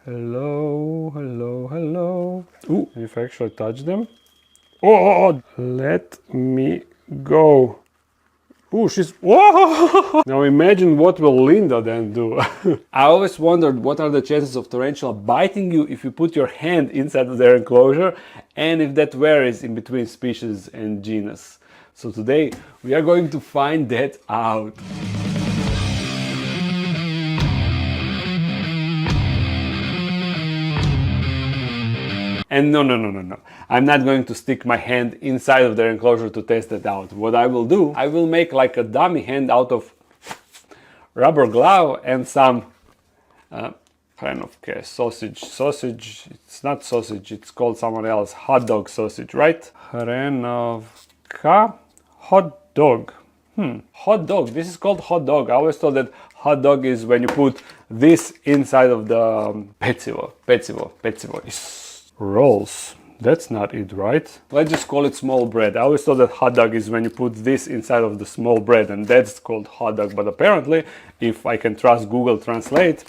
Hello, hello, hello. Ooh, if I actually touch them. Oh, let me go. Ooh, she's... Whoa! Now imagine what will Linda then do. I always wondered what are the chances of tarantula biting you if you put your hand inside of their enclosure and if that varies in between species and genus. So today we are going to find that out. And no. I'm not going to stick my hand inside of their enclosure to test it out. What I will do, I will make like a dummy hand out of rubber glove and some kind of sausage. It's not sausage, it's called someone else. Hot dog sausage, right? Hrenovka hot dog. Hot dog. This is called hot dog. I always thought that hot dog is when you put this inside of the pecivo. Rolls. That's not it, right? Let's just call it small bread. I always thought that hot dog is when you put this inside of the small bread, and that's called hot dog. But apparently, if I can trust Google Translate,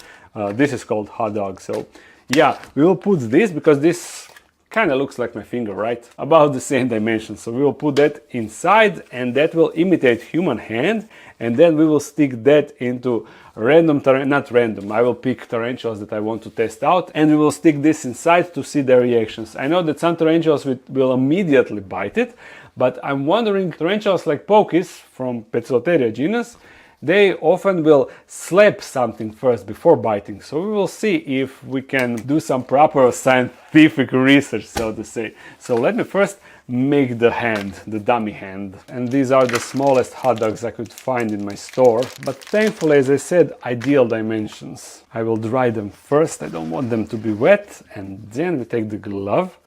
this is called hot dog. So yeah, we will put this because this kind of looks like my finger, right? About the same dimensions. So we will put that inside and that will imitate human hand, and then we will stick that into not random, I will pick tarantulas that I want to test out and we will stick this inside to see their reactions. I know that some tarantulas will immediately bite it, but I'm wondering, tarantulas like Pokis from Pecilotteria genus, they often will slap something first before biting. So we will see if we can do some proper scientific research, so to say. So let me first make the hand, the dummy hand. And these are the smallest hot dogs I could find in my store. But thankfully, as I said, ideal dimensions. I will dry them first. I don't want them to be wet. And then we take the glove.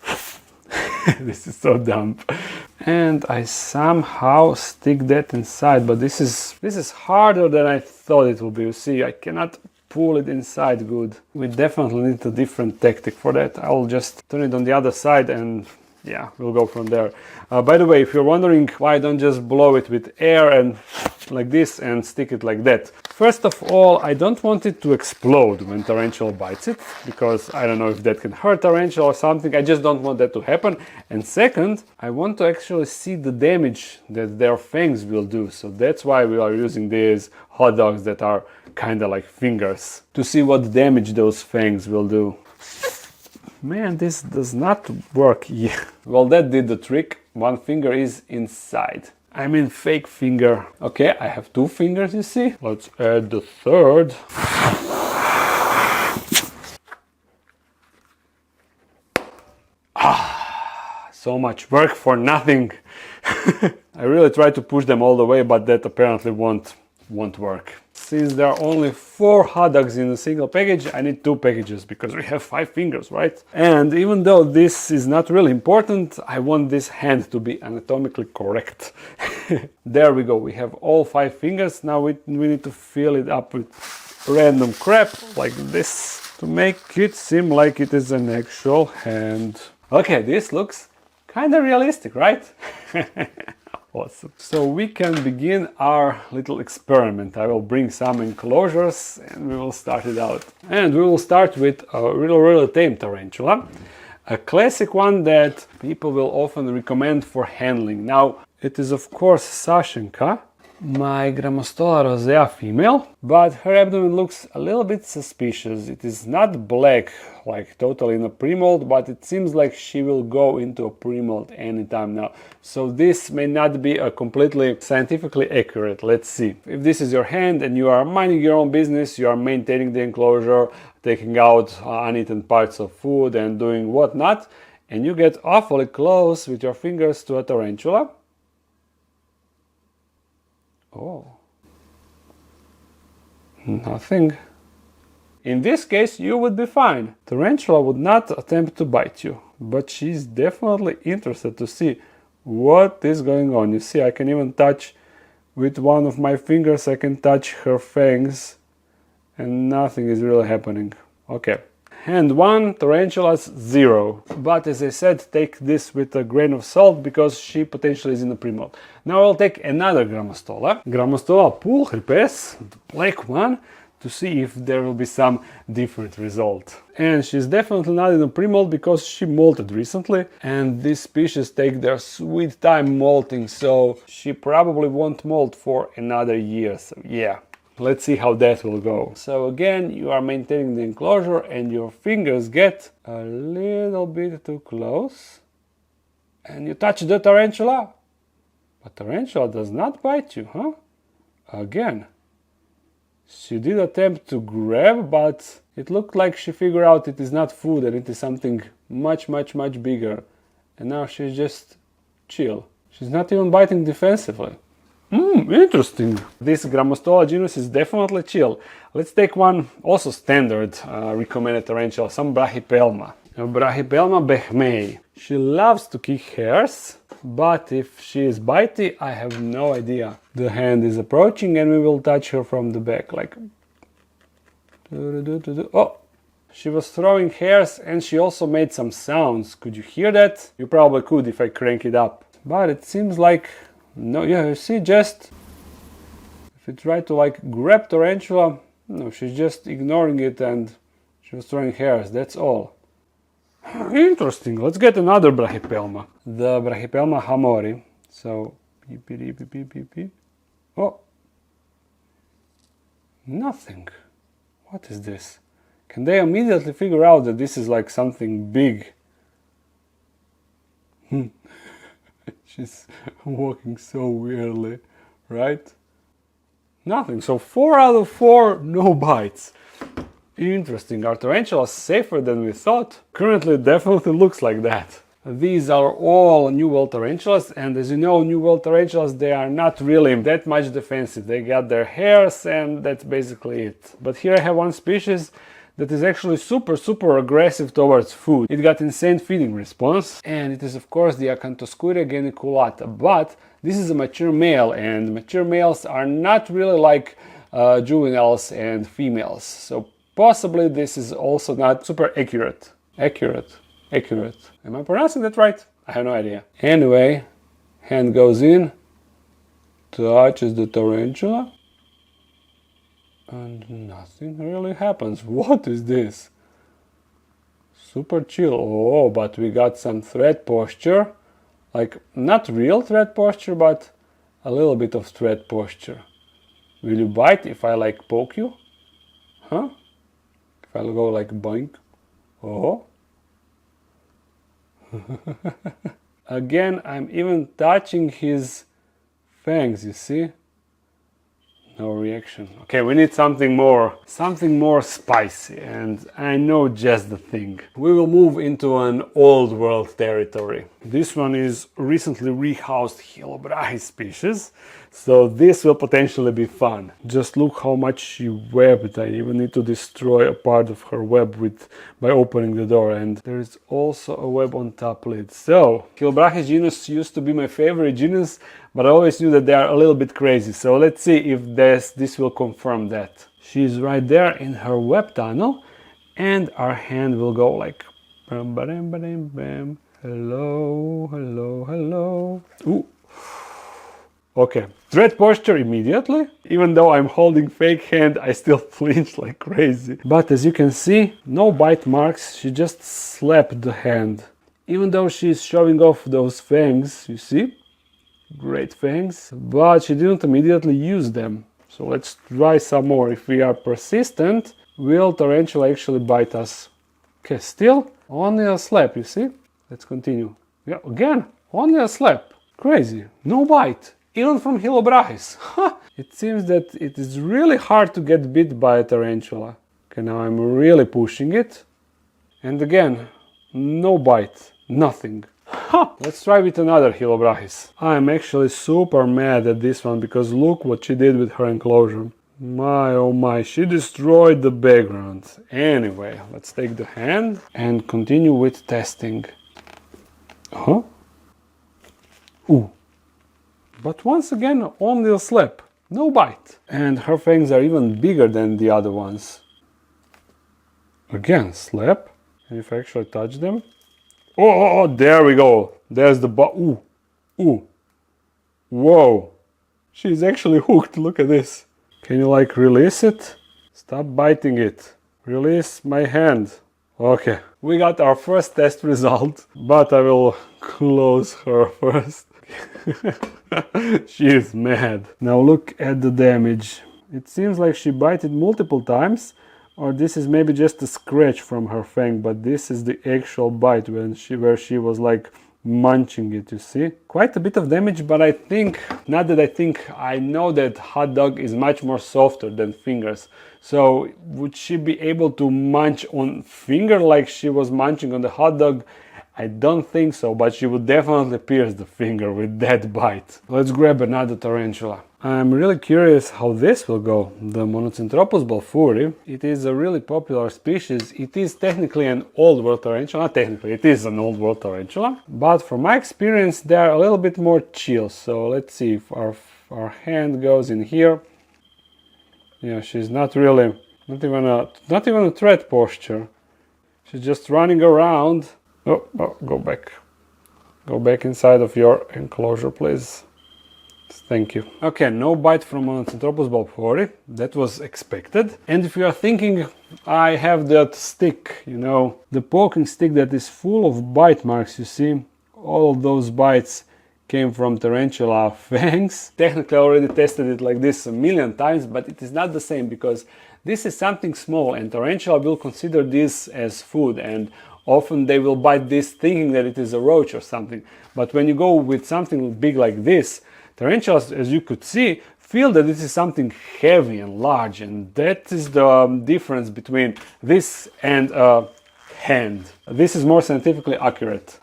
This is so dumb. And I somehow stick that inside, but this is harder than I thought it would be. You see, I cannot pull it inside good. We definitely need a different tactic for that. I'll just turn it on the other side and yeah, we'll go from there. By the way, if you're wondering why I don't just blow it with air and like this and stick it like that. First of all, I don't want it to explode when tarantula bites it, because I don't know if that can hurt tarantula or something. I just don't want that to happen. And second, I want to actually see the damage that their fangs will do. So that's why we are using these hot dogs that are kind of like fingers, to see what damage those fangs will do. Man, this does not work. Yeah. Well, that did the trick. One finger is inside. I mean, fake finger. Okay, I have two fingers, you see. Let's add the third. So much work for nothing. I really tried to push them all the way, but that apparently won't work. Since there are only 4 hot dogs in a single package, I need 2 packages because we have 5 fingers, right? And even though this is not really important, I want this hand to be anatomically correct. There we go, we have all 5 fingers. Now we need to fill it up with random crap like this to make it seem like it is an actual hand. Okay, this looks kind of realistic, right? Awesome. So we can begin our little experiment. I will bring some enclosures and we will start it out. And we will start with a really tame tarantula. A classic one that people will often recommend for handling. Now, it is of course Sashenka, my grammostola rosea female, but her abdomen looks a little bit suspicious. It is not black, like totally in a premold, but it seems like she will go into a premold anytime now. So this may not be a completely scientifically accurate. Let's see. If this is your hand and you are minding your own business, you are maintaining the enclosure, taking out uneaten parts of food and doing whatnot, and you get awfully close with your fingers to a tarantula. Oh, nothing. In this case, you would be fine. Tarantula would not attempt to bite you, but she's definitely interested to see what is going on. You see, I can even touch with one of my fingers, I can touch her fangs, and nothing is really happening. Okay. Hand 1, tarantulas 0. But as I said, take this with a grain of salt because she potentially is in a premold. Now I'll take another grammostola. Grammostola pulchripes, the black one, to see if there will be some different result. And she's definitely not in a pre-molt because she molted recently, and these species take their sweet time molting, so she probably won't molt for another year. So yeah, let's see how that will go. So again, you are maintaining the enclosure and your fingers get a little bit too close and you touch the tarantula, but tarantula does not bite you, huh? Again, she did attempt to grab, but it looked like she figured out it is not food and it is something much bigger. And now she's just chill. She's not even biting defensively. Interesting. This grammostola genus is definitely chill. Let's take one also standard recommended tarantula, some brachypelma. Brachypelma boehmei. She loves to kick hairs, but if she is bitey, I have no idea. The hand is approaching and we will touch her from the back, like... Oh! She was throwing hairs and she also made some sounds. Could you hear that? You probably could if I crank it up. But it seems like... No, yeah, you see, just... If you try to like grab tarantula, no, she's just ignoring it and she was throwing hairs, that's all. Interesting, let's get another brachypelma. The brachypelma hamorii. So, oh, nothing. What is this? Can they immediately figure out that this is like something big? She's walking so weirdly, right? Nothing. So 4 out of 4, no bites. Interesting. Are tarantulas safer than we thought? Currently it definitely looks like that. These are all New World tarantulas, and as you know, New World tarantulas, they are not really that much defensive. They got their hairs and that's basically it. But here I have one species that is actually super aggressive towards food. It got insane feeding response, and it is of course the acanthoscurria geniculata. But this is a mature male, and mature males are not really like juveniles and females. So possibly this is also not super accurate. Accurate. Am I pronouncing that right? I have no idea. Anyway, hand goes in, touches the tarantula, and nothing really happens. What is this? Super chill. Oh, but we got some threat posture. Like, not real threat posture, but a little bit of threat posture. Will you bite if I like poke you? Huh? If I'll go like boink. Oh. Again, I'm even touching his fangs, you see? No reaction. Okay, we need something more spicy, and I know just the thing. We will move into an old world territory. This one is recently rehoused Chilobrachys species, so this will potentially be fun. Just look how much she webbed. I even need to destroy a part of her web by opening the door, and there is also a web on top lid. So, Chilobrachys genus used to be my favorite genus, but I always knew that they are a little bit crazy, so let's see if this will confirm that. She's right there in her web tunnel, and our hand will go like bam, bam, bam, bam. Hello, hello, hello. Ooh. Okay, threat posture immediately. Even though I'm holding fake hand, I still flinch like crazy. But as you can see, no bite marks, she just slapped the hand. Even though she's showing off those fangs, you see? Great fangs, but she didn't immediately use them. So let's try some more. If we are persistent, will tarantula actually bite us? Okay, still only a slap, you see? Let's continue. Yeah, again, only a slap. Crazy, no bite, even from Chilobrachys. It seems that it is really hard to get bit by a tarantula. Okay, now I'm really pushing it. And again, no bite, nothing. Let's try with another Chilobrachys. I'm actually super mad at this one because look what she did with her enclosure. My oh my, she destroyed the background. Anyway, let's take the hand and continue with testing. Ooh. But once again, only a slap, no bite. And her fangs are even bigger than the other ones. Again, slap. And if I actually touch them, oh, there we go. There's the ooh. Whoa. She's actually hooked. Look at this. Can you like release it? Stop biting it. Release my hand. Okay, we got our first test result, but I will close her first. She is mad. Now look at the damage. It seems like she bit it multiple times, or this is maybe just a scratch from her fang, but this is the actual bite where she was like munching it, you see? Quite a bit of damage, but I think, not that I think, I know that hot dog is much more softer than fingers. So would she be able to munch on finger like she was munching on the hot dog? I don't think so, but she would definitely pierce the finger with that bite. Let's grab another tarantula. I'm really curious how this will go. The monocentropus balfouri, it is a really popular species. It is technically an old world tarantula. Not technically, it is an old world tarantula. But from my experience, they are a little bit more chill. So let's see if our hand goes in here. Yeah, she's not really, not even a threat posture. She's just running around. Oh, go back. Go back inside of your enclosure, please. Thank you. Okay, no bite from monocentropus balfouri. That was expected. And if you are thinking, I have that stick, you know, the poking stick that is full of bite marks, you see, all of those bites came from tarantula fangs. Technically, I already tested it like this a million times, but it is not the same because this is something small and tarantula will consider this as food, and often they will bite this thinking that it is a roach or something. But when you go with something big like this, tarantulas, as you could see, feel that this is something heavy and large, and that is the difference between this and a hand. This is more scientifically accurate.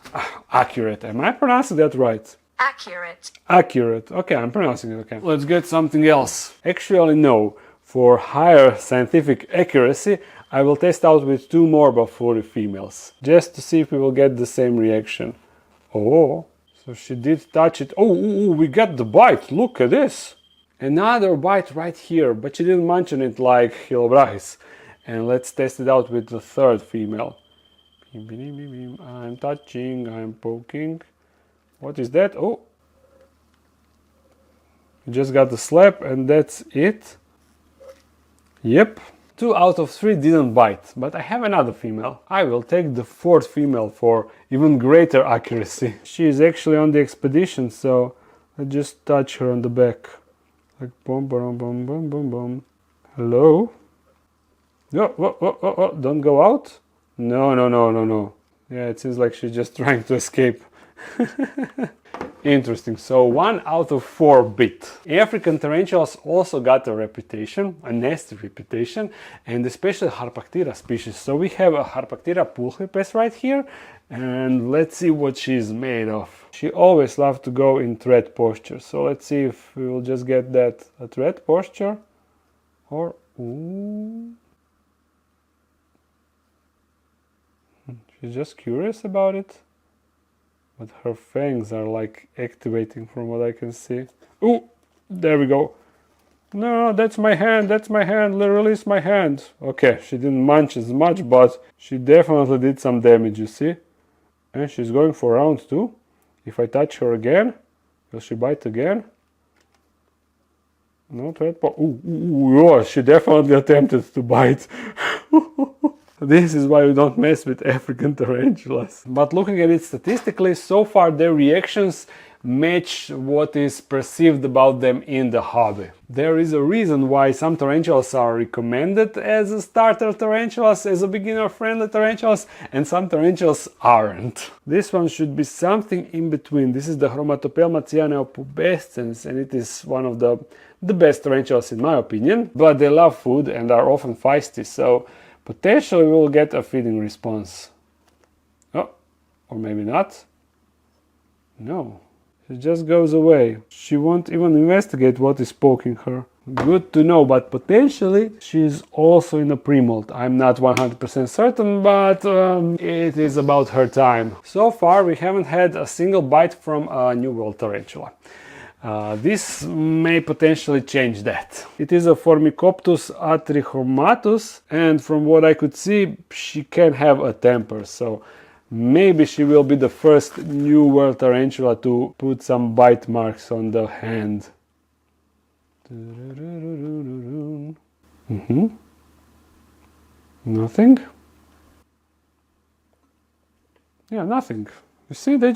Accurate. Am I pronouncing that right? Accurate. Accurate. Okay, I'm pronouncing it okay. Let's get something else. Actually, no. For higher scientific accuracy, I will test out with 2 more balfouri females, just to see if we will get the same reaction. Oh, so she did touch it. Oh, we got the bite. Look at this. Another bite right here, but she didn't mention it like Chilobrachys. And let's test it out with the 3rd female. I'm touching, I'm poking. What is that? Oh, you just got the slap and that's it. Yep. 2 out of 3 didn't bite, but I have another female. I will take the 4th female for even greater accuracy. She is actually on the expedition, so I just touch her on the back. Like boom, boom, boom, boom, boom, boom. Hello? Oh, don't go out? No. Yeah, it seems like she's just trying to escape. Interesting. So 1 out of 4 bit. African tarantulas also got a reputation, a nasty reputation, and especially harpactira species. So we have a harpactira pulchripes right here, and let's see what she's made of. She always loves to go in threat posture. So let's see if we will just get that a threat posture, or ooh. She's just curious about it. But her fangs are like activating from what I can see. Ooh, there we go. No, that's my hand, release my hand. Okay, she didn't munch as much, but she definitely did some damage, you see? And she's going for round 2. If I touch her again, will she bite again? No threat. Ooh, she definitely attempted to bite. This is why we don't mess with African tarantulas. But looking at it statistically, so far their reactions match what is perceived about them in the hobby. There is a reason why some tarantulas are recommended as a starter tarantulas, as a beginner-friendly tarantulas, and some tarantulas aren't. This one should be something in between. This is the chromatopelma cyaneopubescens, and it is one of the best tarantulas in my opinion. But they love food and are often feisty, so potentially we will get a feeding response. Oh, or maybe not. No, she just goes away. She won't even investigate what is poking her. Good to know, but potentially she's also in a pre-molt. I'm not 100% certain, but it is about her time. So far we haven't had a single bite from a New World tarantula. This may potentially change that. It is a Phormictopus atrichomatus, and from what I could see, she can have a temper, so maybe she will be the first New World tarantula to put some bite marks on the hand. Nothing. Yeah, nothing. You see, they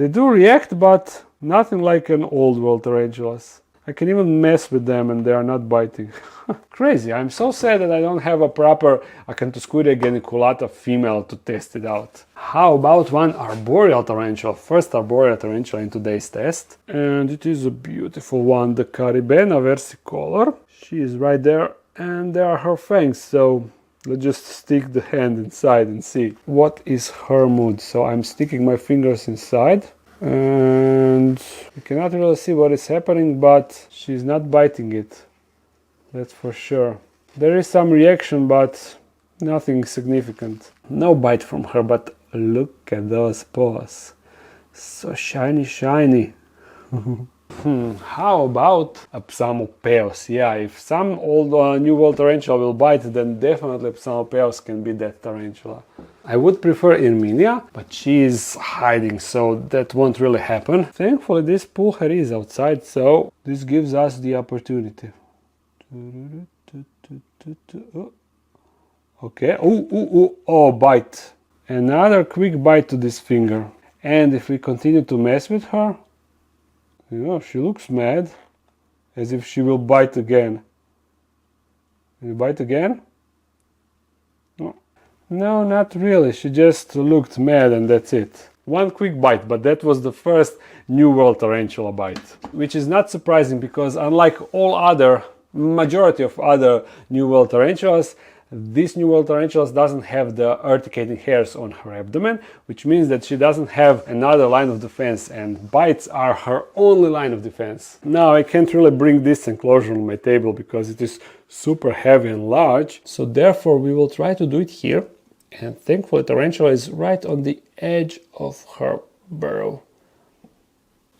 do react, but nothing like an old world tarantulas. I can even mess with them and they are not biting. Crazy. I'm so sad that I don't have a proper acanthoscurria geniculata female to test it out. How about one arboreal tarantula? First arboreal tarantula in today's test. And it is a beautiful one, the caribena versicolor. She is right there and there are her fangs. So let's just stick the hand inside and see what is her mood. So I'm sticking my fingers inside. And we cannot really see what is happening, but she's not biting it. That's for sure. There is some reaction, but nothing significant. No bite from her, but look at those paws. So shiny, shiny. How about a psalmopoeus? Yeah, if some old new world tarantula will bite, then definitely psalmopoeus can be that tarantula. I would prefer Irminia, but she is hiding, so that won't really happen. Thankfully, this pulcher is outside, so this gives us the opportunity. Okay, oh, bite. Another quick bite to this finger. And if we continue to mess with her, you know, she looks mad, as if she will bite again. Will you bite again? No, not really. She just looked mad and that's it. One quick bite, but that was the first New World tarantula bite. Which is not surprising because unlike majority of other New World tarantulas, this New World tarantulas doesn't have the urticating hairs on her abdomen, which means that she doesn't have another line of defense, and bites are her only line of defense. Now I can't really bring this enclosure on my table because it is super heavy and large, so therefore we will try to do it here. And thankfully tarantula is right on the edge of her burrow.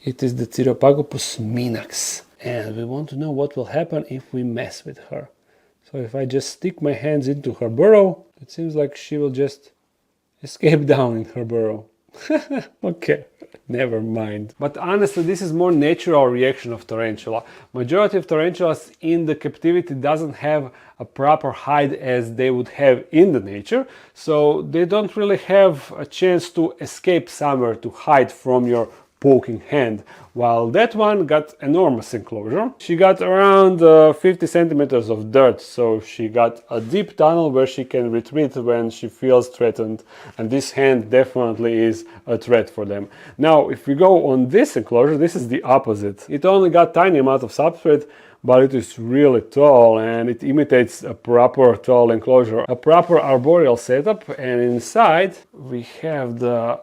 It is the Cyriopagopus minax, and we want to know what will happen if we mess with her. So if I just stick my hands into her burrow, it seems like she will just escape down in her burrow. Okay, never mind. But honestly, this is more natural reaction of tarantula. Majority of tarantulas in the captivity doesn't have a proper hide as they would have in the nature, so they don't really have a chance to escape somewhere to hide from your poking hand, while that one got enormous enclosure. She got around 50 centimeters of dirt, so she got a deep tunnel where she can retreat when she feels threatened, and this hand definitely is a threat for them. Now if we go on this enclosure, this is the opposite. It only got tiny amount of substrate, but it is really tall and it imitates a proper tall enclosure, a proper arboreal setup, and inside we have the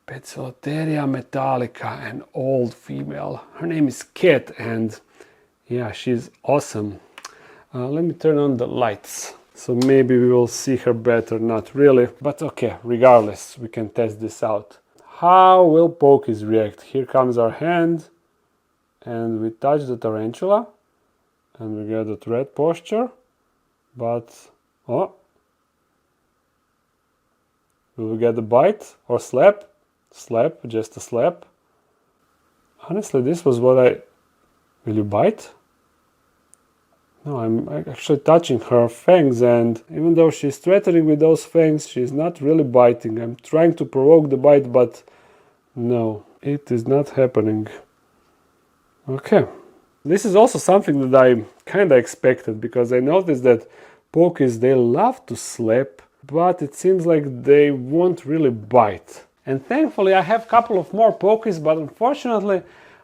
Petzoloteria metallica, an old female. Her name is Kat, and yeah, she's awesome. Let me turn on the lights, so maybe we will see her better. Not really, but okay, regardless, we can test this out. How will pokies react? Here comes our hand, and we touch the tarantula, and we get a threat posture, but oh, will we get a bite or slap? Slap, just a slap. Honestly, this was what Will you bite? No, I'm actually touching her fangs, and even though she's threatening with those fangs, she's not really biting. I'm trying to provoke the bite, but no, it is not happening. Okay. This is also something that I kinda expected, because I noticed that pokies, they love to slap, but it seems like they won't really bite. And thankfully I have a couple of more pokies, but unfortunately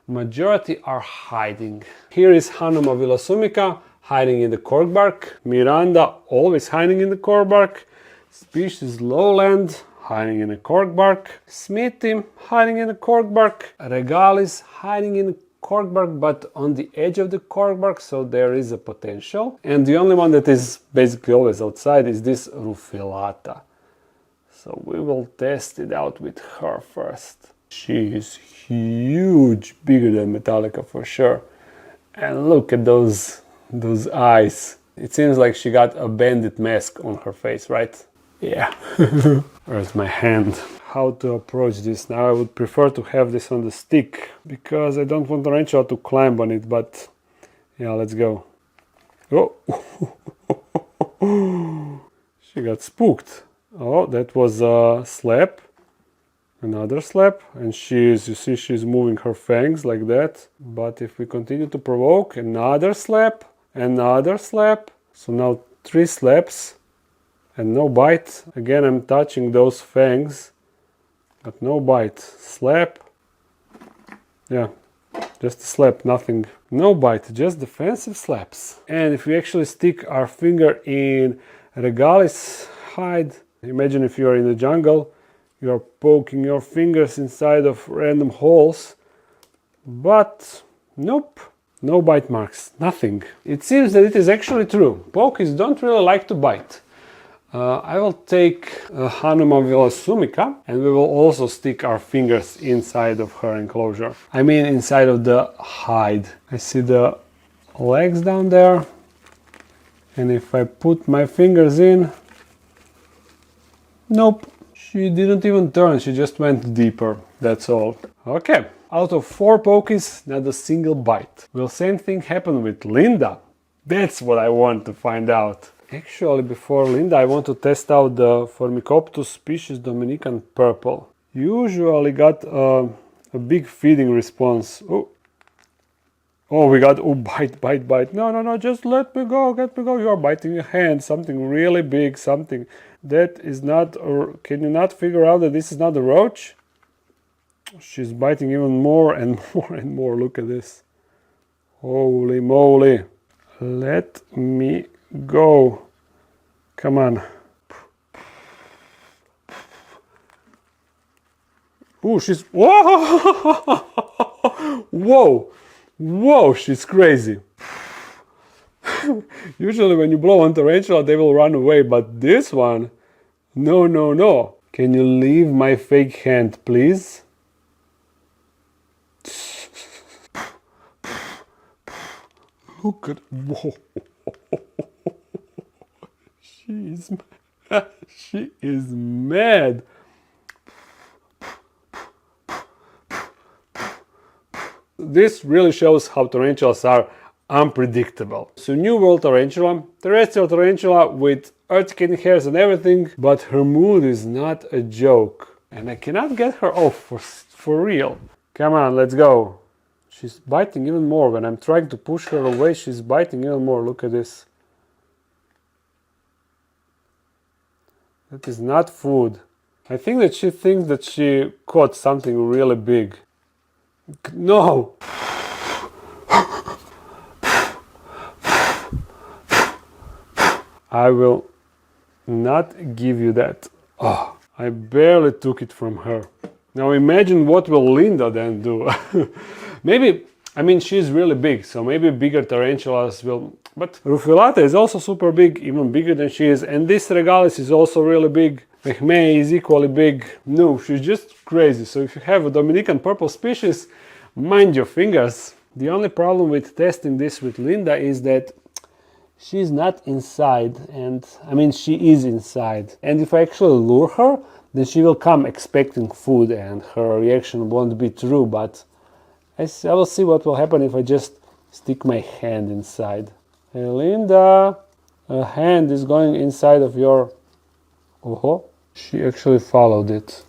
majority are hiding. Here is Hanoma villasumica hiding in the cork bark, Miranda always hiding in the cork bark, species lowland hiding in the cork bark, Smithy hiding in the cork bark, Regalis hiding in the cork bark but on the edge of the cork bark, so there is a potential. And the only one that is basically always outside is this Rufilata. So we will test it out with her first. She is huge, bigger than Metallica for sure. And look at those eyes. It seems like she got a bandit mask on her face, right? Yeah. Where's my hand? How to approach this? Now I would prefer to have this on the stick, because I don't want Tarantula to climb on it, but yeah, let's go. Oh! She got spooked. Oh, that was a slap. Another slap. And you see she's moving her fangs like that. But if we continue to provoke, another slap. Another slap. So now 3 slaps. And no bite. Again, I'm touching those fangs. But no bite. Slap. Yeah. Just a slap, nothing. No bite, just defensive slaps. And if we actually stick our finger in regalis hide, imagine if you are in the jungle, you are poking your fingers inside of random holes, but nope, no bite marks, nothing. It seems that it is actually true. Pokies don't really like to bite. I will take Hanuman sumica, and we will also stick our fingers inside of her enclosure. I mean inside of the hide. I see the legs down there, and if I put my fingers in, nope, she didn't even turn, she just went deeper, that's all. Okay, out of 4 pokies, not a single bite. Will same thing happen with Linda? That's what I want to find out. Actually, before Linda, I want to test out the Phormictopus species Dominican purple. Usually got a big feeding response. Oh, we got, bite. No, just let me go. You are biting your hand, something really big, something that is not, or can you not figure out that this is not a roach? She's biting even more and more and more, look at this. Holy moly. Let me go. Come on. Oh, she's... Whoa! Whoa, she's crazy. Usually when you blow on tarantula, they will run away, but this one... No. Can you leave my fake hand, please? Look at... Whoa! She is mad. This really shows how tarantulas are unpredictable. So New World tarantula, terrestrial tarantula with urticant hairs and everything, but her mood is not a joke. And I cannot get her off for real. Come on, let's go. She's biting even more. When I'm trying to push her away, she's biting even more. Look at this. That is not food. I think that she thinks that she caught something really big. No! I will not give you that. Oh, I barely took it from her. Now imagine what will Linda then do. Maybe, I mean, she's really big, so maybe bigger tarantulas will... But Rufilata is also super big, even bigger than she is. And this regalis is also really big. Boehmei is equally big. No, she's just crazy. So if you have a Dominican purple species, mind your fingers. The only problem with testing this with Linda is that she's not inside. And I mean, she is inside. And if I actually lure her, then she will come expecting food and her reaction won't be true. But I will see what will happen if I just stick my hand inside. Hey Linda, a hand is going inside of your... Oh, she actually followed it.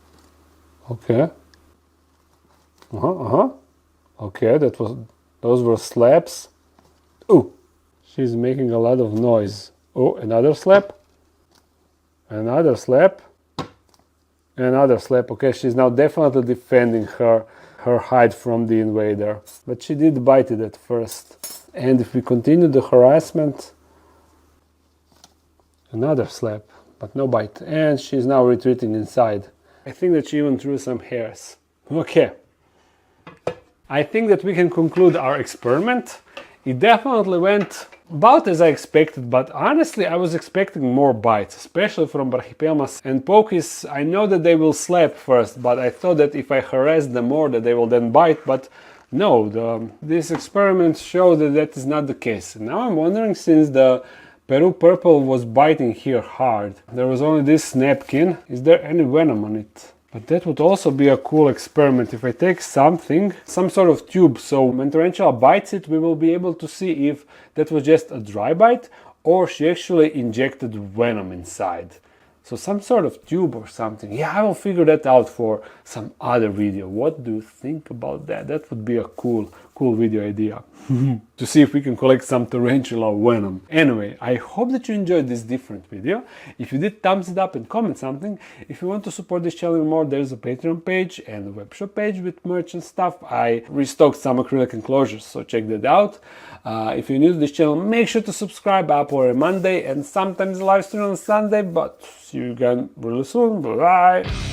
Okay. Okay, those were slaps. Oh, she's making a lot of noise. Oh, another slap. Another slap. Another slap. Okay, she's now definitely defending her hide from the invader. But she did bite it at first. And if we continue the harassment, another slap, but no bite. And she's now retreating inside. I think that she even threw some hairs. Okay. I think that we can conclude our experiment. It definitely went about as I expected, but honestly I was expecting more bites, especially from brachypelmas and pokies. I know that they will slap first, but I thought that if I harass them more that they will then bite, but no, this experiment showed that that is not the case. And now I'm wondering, since the Peru purple was biting here hard, there was only this napkin, is there any venom on it? But that would also be a cool experiment if I take something, some sort of tube, so when tarantula bites it we will be able to see if that was just a dry bite or she actually injected venom inside. So some sort of tube or something. Yeah, I will figure that out for some other video. What do you think about that? That would be a cool video idea. To see if we can collect some tarantula venom. Anyway, I hope that you enjoyed this different video. If you did, thumbs it up and comment something. If you want to support this channel more, there's a Patreon page and a web shop page with merch and stuff. I restocked some acrylic enclosures, so check that out. If you're new to this channel, make sure to subscribe. I upload on Monday and sometimes live stream on Sunday, but see you again really soon. Bye.